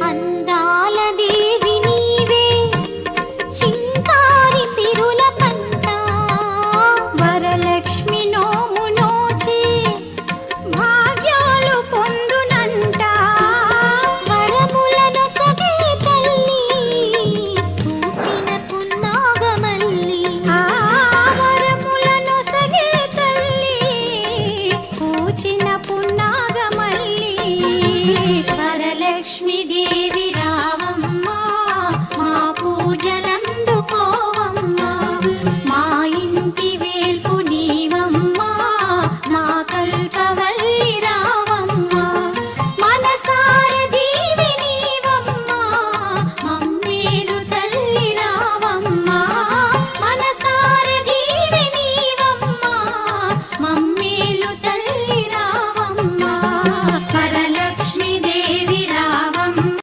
అందాల దేవి నీవే చింకారి సిరుల పంట వరలక్ష్మి నోము నోచి భాగ్యాలు పొందునంట వరములను సగే తల్లి పూచిన పున్నాగమల్లి వరములను సగే తల్లి పూచిన పున్నాగమల్లి వరలక్ష్మి దేవి రావ